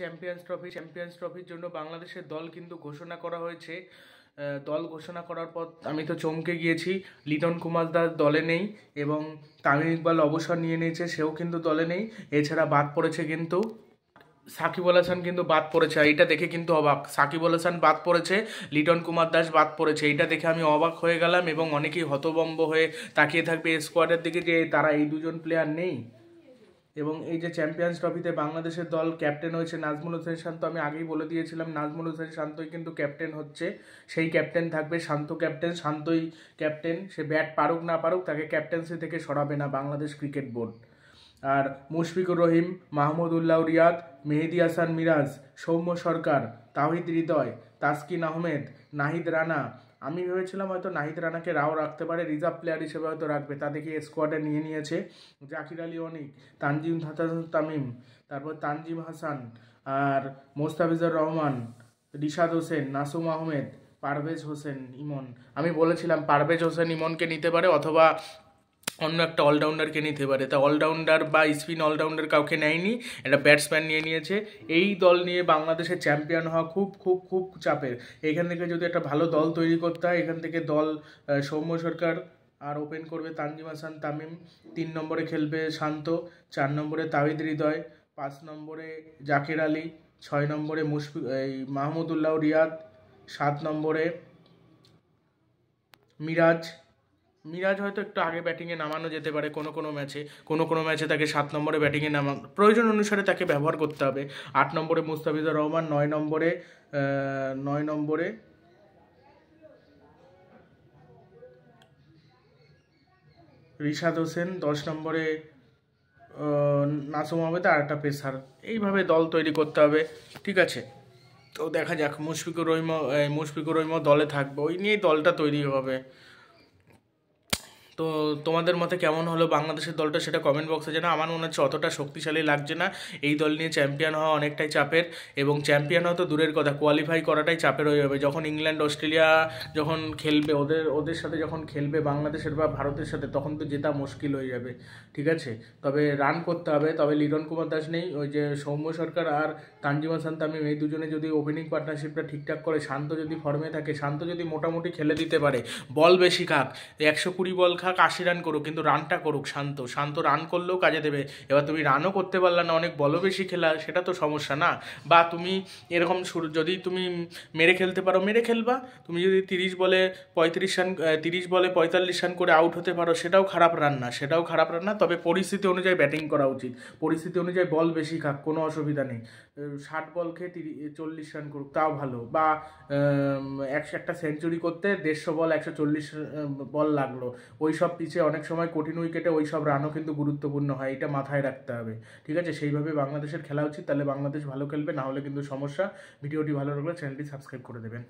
Champions ট্রফির জন্য বাংলাদেশের দল কিন্তু ঘোষণা করা হয়েছে। দল ঘোষণা করার পর আমি তো চমকে গিয়েছি। লিটন কুমার দাস দলে নেই এবং তামিম ইকবাল অবসর নিয়ে নিয়েছে, সেও কিন্তু দলে নেই। এছাড়া বাদ পড়েছে কিন্তু সাকিব আল হাসান কিন্তু বাদ পড়েছে। এইটা দেখে কিন্তু অবাক, সাকিব আল হাসান বাদ পড়েছে, লিটন কুমার দাস বাদ পড়েছে। এইটা দেখে আমি অবাক হয়ে গেলাম এবং অনেকেই হতভম্ব হয়ে তাকিয়ে থাকবে স্কোয়াডের দিকে যে তারা এই দুজন প্লেয়ার নেই। এবং এই যে চ্যাম্পিয়ন্স ট্রফিতে বাংলাদেশের দল ক্যাপ্টেন হয়েছে নাজমুল হোসেন শান্ত। আমি আগেই বলে দিয়েছিলাম নাজমুল হোসেন শান্তই কিন্তু ক্যাপ্টেন হচ্ছে, সেই ক্যাপ্টেন থাকবে, শান্ত ক্যাপ্টেন, শান্তই ক্যাপ্টেন। সে ব্যাট পারুক না পারুক তাকে ক্যাপ্টেন্সি থেকে সরাবে না বাংলাদেশ ক্রিকেট বোর্ড। আর মুশফিকুর রহিম, মাহমুদুল্লাহ রিয়াদ, মেহেদি হাসান মিরাজ, সৌম্য সরকার, তাওহিদ হৃদয়, তাসকিন আহমেদ, নাহিদ রানা। আমি ভেবেছিলাম হয়তো নাহিদ রানাকে রাও রাখতে পারে, রিজার্ভ প্লেয়ার হিসেবে হয়তো রাখবে, তা দেখে স্কোয়াডে নিয়ে নিয়েছে জাকির আলী অনিক, তানজিম তামিম, তারপর তানজিম হাসান, আর মোস্তাফিজুর রহমান, রিশাদ হোসেন, নাসুম আহমেদ, পারভেজ হোসেন ইমন। আমি বলেছিলাম পারভেজ হোসেন ইমনকে নিতে পারে অথবা অন্য একটা অলরাউন্ডারকে নিতে পারে, তা অলরাউন্ডার বা স্পিন অলরাউন্ডার কাউকে নেয়নি, একটা ব্যাটসম্যান নিয়ে নিয়েছে। এই দল নিয়ে বাংলাদেশের চ্যাম্পিয়ন হওয়া খুব খুব খুব চাপের। এখান থেকে যদি একটা ভালো দল তৈরি করতে হয়, এখান থেকে দল সৌম্য সরকার আর ওপেন করবে তানজিম হাসান তামিম, 3 নম্বরে খেলবে শান্ত, 4 নম্বরে তাওহিদ হৃদয়, 5 নম্বরে জাকির আলী, 6 নম্বরে মাহমুদুল্লাহ রিয়াদ, 7 নম্বরে মিরাজ। মিরাজ হয়তো একটু আগে ব্যাটিংয়ে নামানো যেতে পারে কোনো ম্যাচে তাকে 7 নম্বরে ব্যাটিংয়ে নামানো, প্রয়োজন অনুসারে তাকে ব্যবহার করতে হবে। 8 নম্বরে মুস্তাফিজুর রহমান, 9 নম্বরে রিশাদ হোসেন, 10 নম্বরে নাসুম আহমেদ আর একটা পেসার। এইভাবে দল তৈরি করতে হবে, ঠিক আছে? তো দেখা যাক, মুশফিকুর রহিমও দলে থাকবে, ওই নিয়েই দলটা তৈরি হবে। তো তোমাদের মতে কেমন হলো বাংলাদেশের দলটা, সেটা কমেন্ট বক্সে জানাও। আমার মনে হচ্ছে অতটা শক্তিশালী লাগছে না। এই দল নিয়ে চ্যাম্পিয়ন হওয়া অনেকটাই চাপের, এবং চ্যাম্পিয়ন হওয়া তো দূরের কথা, কোয়ালিফাই করাটাই চাপের হয়ে যাবে। যখন ইংল্যান্ড অস্ট্রেলিয়া যখন খেলবে, ওদের সাথে যখন খেলবে বাংলাদেশের বা ভারতের সাথে, তখন তো জেতা মুশকিল হয়ে যাবে, ঠিক আছে? তবে রান করতে হবে। তবে লিটন কুমার দাস নেই, ওই যে সৌম্য সরকার আর তানজিম হাসান তামিম, এই দুজনে যদি ওপেনিং পার্টনারশিপটা ঠিকঠাক করে, শান্ত যদি ফর্মে থাকে, শান্ত যদি মোটামুটি খেলে দিতে পারে, বল বেশি খাক, 120 বল খাক, 80 রান করুক, কিন্তু রানটা করুক শান্ত রান করলেও কাজে দেবে। এবার তুমি রানও করতে পারলা না, অনেক বলও বেশি খেলা, সেটা তো সমস্যা না। বা তুমি এরকম যদি তুমি মেরে খেলতে পারো, মেরে খেলবা। তুমি যদি 30 বলে 45 রান করে আউট হতে পারো, সেটাও খারাপ রান না। তবে পরিস্থিতি অনুযায়ী ব্যাটিং করা উচিত, পরিস্থিতি অনুযায়ী বল বেশি খাক, কোনো অসুবিধা নেই। 60 বল খেয়ে 40 রান করুক, তাও ভালো। বা একটা সেঞ্চুরি করতে 150 বল 140 বল লাগলো, ওই সব পিচে অনেক সময় কঠিন উইকেটে ওই সব রানও কিন্তু গুরুত্বপূর্ণ হয়, এটা মাথায় রাখতে হবে, ঠিক আছে? সেইভাবে বাংলাদেশের খেলা উচিত, তাহলে বাংলাদেশ ভালো খেলবে, না হলে কিন্তু সমস্যা। ভিডিওটি ভালো লাগলে চ্যানেলটি সাবস্ক্রাইব করে দেবেন।